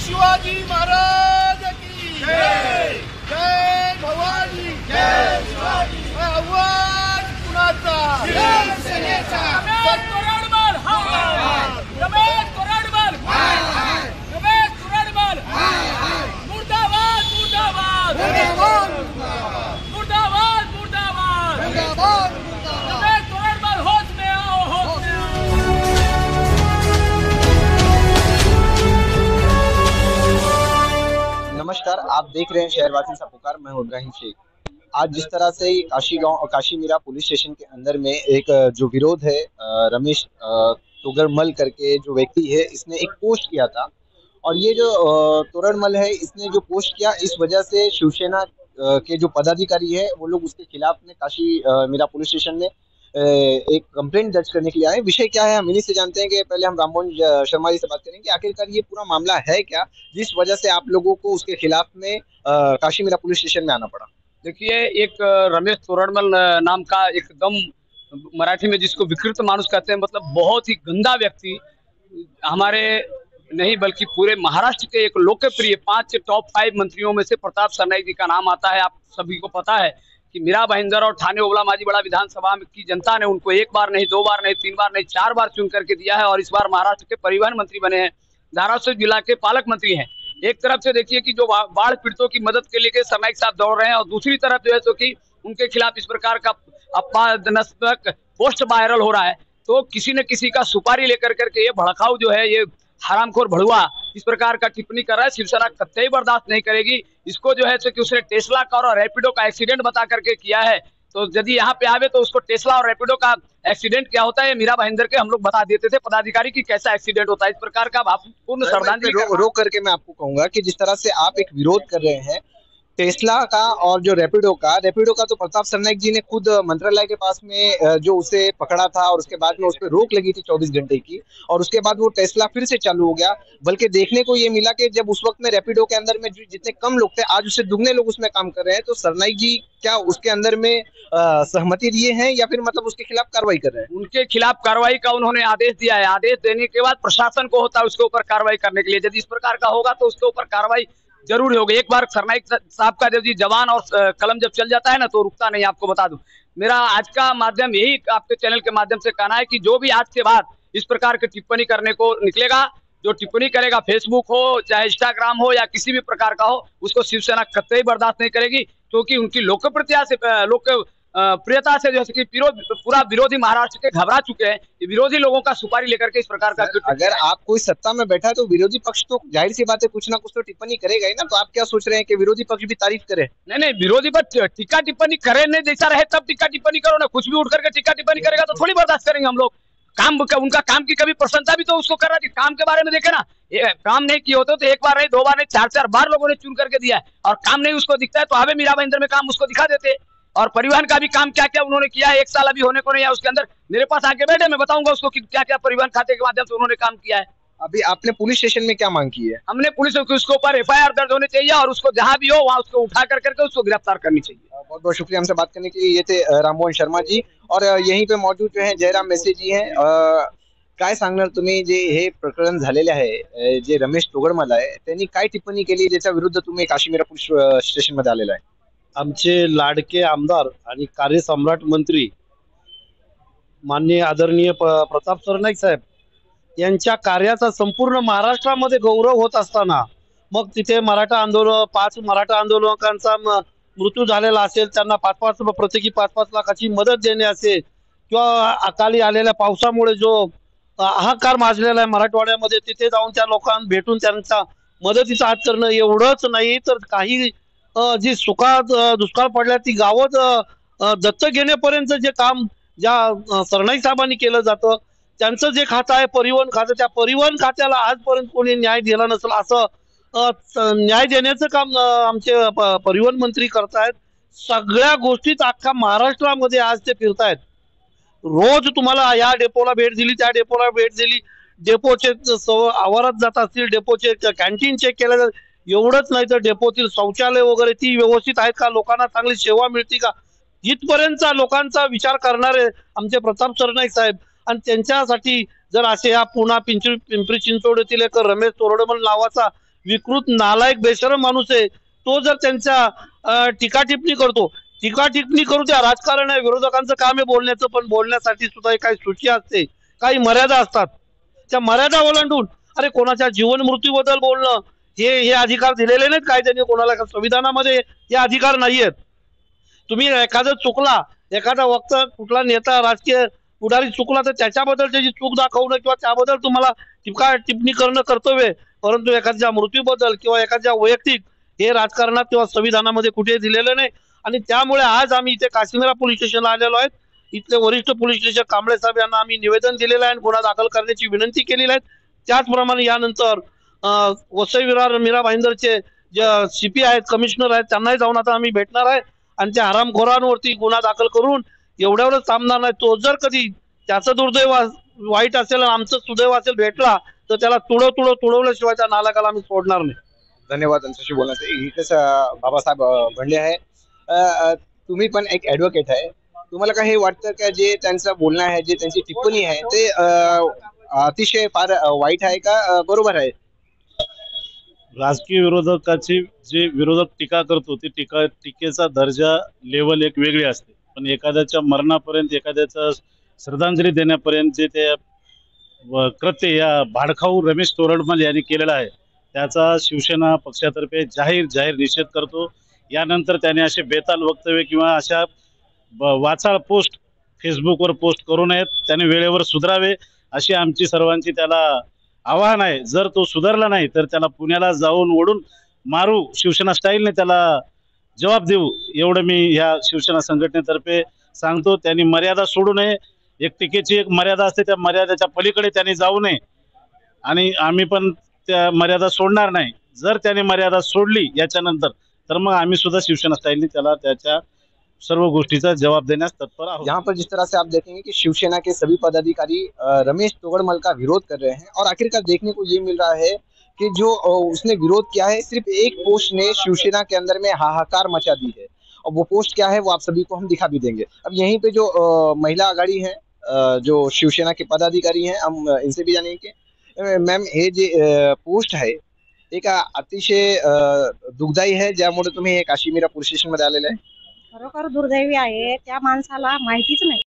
शिवाजी महाराज की जय, जय भवानी, जय शिवाजी। आवाज कुणाचा? शिवसेनेचा। रमेश तोरडमल हाय, रमेश तोरडमल हाय, रमेश तोरडमल हाय, मुर्दाबाद मुर्दाबाद मुर्दाबाद मुर्दाबाद मुर्दाबाद मुर्दाबाद। रमेश तोरडमल होश में आओ, होश में आओ। नमस्कार, आप देख रहे हैं शहरवासी सा पुकार। मैं हूं इब्राहिम शेख। आज जिस तरह से काशी मीरा पुलिस स्टेशन के अंदर में एक जो विरोध है, रमेश तोगड़मल करके जो व्यक्ति है, इसने एक पोस्ट किया था। और ये जो तोगड़मल है, इसने जो पोस्ट किया, इस वजह से शिवसेना के जो पदाधिकारी है वो लोग उसके खिलाफ में काशी मीरा पुलिस स्टेशन में एक कंप्लेंट दर्ज करने के लिए आए। विषय क्या है हम इन्हीं से जानते हैं। कि पहले हम राममोहन शर्मा जी से बात करेंगे, आखिरकार ये पूरा मामला है क्या, जिस वजह से आप लोगों को उसके खिलाफ में काशी मीरा पुलिस स्टेशन में आना पड़ा। देखिए, एक रमेश तोरडमल नाम का एकदम मराठी में जिसको विकृत मानुस कहते हैं, मतलब बहुत ही गंदा व्यक्ति, हमारे नहीं बल्कि पूरे महाराष्ट्र के एक लोकप्रिय 5 टॉप 5 मंत्रियों में से प्रताप सरनाईक जी का नाम आता है। आप सभी को पता है कि मीरा भाईंदर और ठाणे ओबला माझी बड़ा विधानसभा की जनता ने उनको 1 बार नहीं, 2 बार नहीं, 3 बार नहीं, 4 बार चुन करके दिया है। और इस बार महाराष्ट्र के परिवहन मंत्री बने हैं, धाराशिव जिला के पालक मंत्री हैं। एक तरफ से देखिए कि जो बाढ़ पीड़ितों की मदद के लिए सरनाईक साहब दौड़ रहे हैं, और दूसरी तरफ जो है तो कि उनके खिलाफ इस प्रकार का अपमानजनक पोस्ट वायरल हो रहा है। तो किसी न किसी का सुपारी लेकर करके ये भड़काऊ जो है, ये हरामखोर भड़ुआ इस प्रकार का टिप्पणी कर रहा है। शिवसेना कतई बर्दाश्त नहीं करेगी इसको, जो है तो कि उसने टेस्ला का और रैपिडो का एक्सीडेंट बता करके किया है। तो यदि यहाँ पे आवे तो उसको टेस्ला और रैपिडो का एक्सीडेंट क्या होता है, मीरा भाईंदर के हम लोग बता देते थे पदाधिकारी की कैसा एक्सीडेंट होता है। इस प्रकार का पूर्ण श्रद्धांजलि रोक करके मैं आपको कहूंगा कि जिस तरह से आप एक विरोध कर रहे हैं टेस्ला का और जो रैपिडो का तो प्रताप सरनाईक जी ने खुद मंत्रालय के पास में जो उसे पकड़ा था, और उसके बाद में उस पर रोक लगी थी 24 घंटे की, और उसके बाद वो टेस्ला फिर से चालू हो गया। बल्कि देखने को ये मिला कि जब उस वक्त में रैपिडो के अंदर में जितने कम लोग थे, आज उससे दुगने लोग उसमें काम कर रहे हैं। तो सरनाईक जी क्या उसके अंदर में सहमति दिए हैं या फिर मतलब उसके खिलाफ कार्रवाई कर रहे हैं? उनके खिलाफ कार्रवाई का उन्होंने आदेश दिया है। आदेश देने के बाद प्रशासन को होता है उसके ऊपर कार्रवाई करने के लिए। यदि इस प्रकार का होगा तो उसके ऊपर कार्रवाई जरूर होगी। एक बार सरनाईक साहब का जब जवान और कलम जब चल जाता है ना, तो रुकता नहीं। आपको बता दूं, मेरा आज का माध्यम यही आपके चैनल के माध्यम से कहना है कि जो भी आज के बाद इस प्रकार की टिप्पणी करने को निकलेगा, जो टिप्पणी करेगा, फेसबुक हो चाहे इंस्टाग्राम हो या किसी भी प्रकार का हो, उसको शिवसेना कतई बर्दाश्त नहीं करेगी। क्योंकि उनकी लोकप्रियता से जो है कि पूरा विरोधी महाराष्ट्र के घबरा चुके हैं। विरोधी लोगों का सुपारी लेकर के इस प्रकार का अगर आप कोई सत्ता में बैठा है तो विरोधी पक्ष तो जाहिर सी बात है कुछ ना कुछ तो टिप्पणी करेगा ही ना। तो आप क्या सोच रहे हैं कि विरोधी पक्ष भी तारीफ करे? नहीं, विरोधी पक्ष टीका टिप्पणी करे, नहीं जैसा रहे तब टीका टिप्पणी करो ना। कुछ भी उठ करके टीका टिप्पणी करेगा तो थोड़ी बर्दाश्त करेंगे हम लोग। उनका काम की कभी प्रशंसा भी तो उसको कर रहा थी। काम के बारे में देखे ना, काम नहीं किए होते तो 1 बार नहीं, 2 बार नहीं, 4 बार लोगों ने चुन करके दिया है। और काम नहीं उसको दिखता है तो आवे मीरा भाईंदर में काम उसको दिखा देते। और परिवहन का भी काम क्या क्या उन्होंने किया है, 1 साल अभी होने को नहीं है उसके अंदर। मेरे पास आके बैठे, मैं बताऊंगा उसको कि क्या क्या परिवहन खाते के माध्यम से उन्होंने काम किया है। अभी आपने पुलिस स्टेशन में क्या मांग की है? हमने पुलिस को उसके ऊपर FIR दर्ज होनी चाहिए, और उसको जहां भी हो वहां उसको उठा करके उसको गिरफ्तार करनी चाहिए। बहुत बहुत शुक्रिया हमसे बात करने के लिए। ये थे राममोहन शर्मा जी, और यहीं पे मौजूद जो है जयराम मेसे जी हैं। काय सांगणार तुम्ही, जे हे प्रकरण झालेले आहे, जे रमेश तोगड़मल आहे त्यांनी काय टिप्पणी केली ज्याच्या विरुद्ध तुम्ही काशी मीरा पुलिस स्टेशन मध्ये आलेला आहे? आमचे लाडके आमदार आणि कार्यसम्राट मंत्री माननीय आदरणीय प्रताप सरनाईक साहेब यांच्या कार्याचा संपूर्ण महाराष्ट्रामध्ये गौरव होत असताना, मग तिथे 5 मराठा आंदोलकांचा मृत्यू झालेला असेल, त्यांना 5-5 प्रत्येकी 5-5 लाखाची मदत देणे असेल, किंवा अकाली आलेल्या पावसामुळे जो हाहाकार माजलेला आहे मराठवाड्यामध्ये, तिथे जाऊन त्या लोकांना भेटून त्यांचा मदतीचा हात करणं, एवढंच नाही तर काही जी दुष्काळ पडल्या ती गावं दत्तक घेण्यापर्यंत जे काम ज्या सरनाईक साहेबांनी केलं जातं, त्यांचं जे खातं आहे परिवहन खातं, त्या परिवहन खात्याला आजपर्यंत कोणी न्याय दिला नसेल, असं न्याय देण्याचं काम आमचे परिवहन मंत्री करतायत। सगळ्या गोष्टीत अख्खा महाराष्ट्रामध्ये आज ते फिरतायत। रोज तुम्हाला या डेपोला भेट दिली, त्या डेपोला भेट दिली, डेपोचे आवारात जात असतील, डेपोचे कॅन्टीन चेक केलं, एवढंच नाही तर डेपोतील शौचालय वगैरे ती व्यवस्थित आहेत का, लोकांना चांगली सेवा मिळते का, इथपर्यंतचा लोकांचा विचार करणारे आमचे प्रताप सरनाईक साहेब। आणि त्यांच्यासाठी जर असे या पुन्हा पिंपरी चिंचवड येथील एक रमेश तोरडमल नावाचा विकृत नालायक बेशरम माणूस आहे, तो जर त्यांच्या टीका टिप्पणी करतो, टीका टिप्पणी करू द्या, राजकारण आहे, विरोधकांचं काम आहे बोलण्याचं, पण बोलण्यासाठी सुद्धा काही सूची असते, काही मर्यादा असतात. त्या मर्यादा ओलांडून अरे कोणाच्या जीवन मृत्यूबद्दल बोलणं हे अधिकार दिलेले नाहीत कायद्याने कोणाला, संविधानामध्ये हे अधिकार नाहीयेत. तुम्ही एखादा चुकला, एखादा वक्ता कुठला नेता राजकीय पुढारी चुकला तर त्याच्याबद्दल त्याची चूक दाखवणं किंवा त्याबद्दल तुम्हाला टीका टिप्पणी करणं कर्तव्य आहे, परंतु एखाद्या मृत्यूबद्दल किंवा एखाद्या वैयक्तिक हे राजकारणात किंवा संविधानामध्ये कुठे दिलेलं नाही. आणि त्यामुळे आज आम्ही इथे काश्मीरा पोलीस स्टेशनला आलेलो आहेत. इथले वरिष्ठ पोलीस निरीक्षक कांबळे साहेब यांना आम्ही निवेदन दिलेलं आहे आणि गुन्हा दाखल करण्याची विनंती केलेली आहे. त्याचप्रमाणे यानंतर वसई विरार मीरा भाईंदरचे जे CP आहेत, कमिशनर आहेत, त्यांनाही जाऊन आता आम्ही भेटणार आहे आणि त्या हरामखोरांवरती गुन्हा दाखल करून एवढ्यावरच थांबणार नाही. तो जर कधी त्याचं दुर्दैव वाईट असेल आणि आमचं सुदैव असेल भेटला तर त्याला तुडवल्याशिवाय त्या नालायकाला आम्ही सोडणार नाही. धन्यवाद त्यांच्याशी बोलण्यासाठी. इथेच बाबासाहेब भंडे आहे. तुम्ही पण एक ऍडव्होकेट आहे, तुम्हाला काय हे वाटतं का जे त्यांचं बोलणं आहे, जे त्यांची टिप्पणी आहे ते अतिशय फार वाईट आहे का बरोबर आहे? राजकीय विरोधकाची जे विरोधक टीका करतो ते टीकेचा दर्जा लेवल एक वेगळी असते, पण एखाद्याच्या मरणापर्यंत, एखाद्याचा श्रद्धांजली देण्यापर्यंत जे ते कृत्य या भाडखाऊ रमेश तोरडमल यांनी केलेला आहे त्याचा शिवसेना पक्षातर्फे जाहीर निषेध करतो. यानंतर त्याने असे बेताल वक्तव्य किंवा अशा वाचाळ पोस्ट फेसबुकवर पोस्ट करू नयेत, त्याने वेळेवर सुधारावे अशी आमची सर्वांची त्याला आवाहन आहे. जर तो सुधारला नाही तर त्याला पुण्याला जाऊन ओढून मारू, शिवसेना स्टाईलने त्याला जबाब देऊ, एवढं मी ह्या शिवसेना संघटनेतर्फे सांगतो. त्यांनी मर्यादा सोडू नये, एक टीकेची एक मर्यादा असते, त्या मर्यादेच्या पलीकडे त्यांनी जाऊ नये आणि आम्ही पण त्या मर्यादा सोडणार नाही. जर त्याने मर्यादा सोडली याच्यानंतर तर मग आम्ही सुद्धा शिवसेना स्टाईलने त्याला त्याच्या सर्व गोष्टीचा जवाब देण्यास तत्पर आहोत. यहाँ पर जिस तरह से आप देखेंगे कि शिवसेना के सभी पदाधिकारी रमेश तोगड़मल का विरोध कर रहे हैं और आखिरकार देखने को ये मिल रहा है कि जो उसने विरोध किया है, सिर्फ एक पोस्ट ने शिवसेना के अंदर में हाहाकार मचा दी है और वो पोस्ट क्या है वो आप सभी को हम दिखा भी देंगे. अब यहीं पे जो महिला आघाड़ी है, जो शिवसेना के पदाधिकारी हैं, हम इनसे भी जानेंगे. मॅम, हे जे पोस्ट आहे एक अतिशय दुःखदायी आहे, ज्यामुळे तुम्ही काशीमीरा पोलीस स्टेशन मध्ये आलेले आहे. खरोखर दुर्दैवी आहे, त्या माणसाला माहितीच नाही.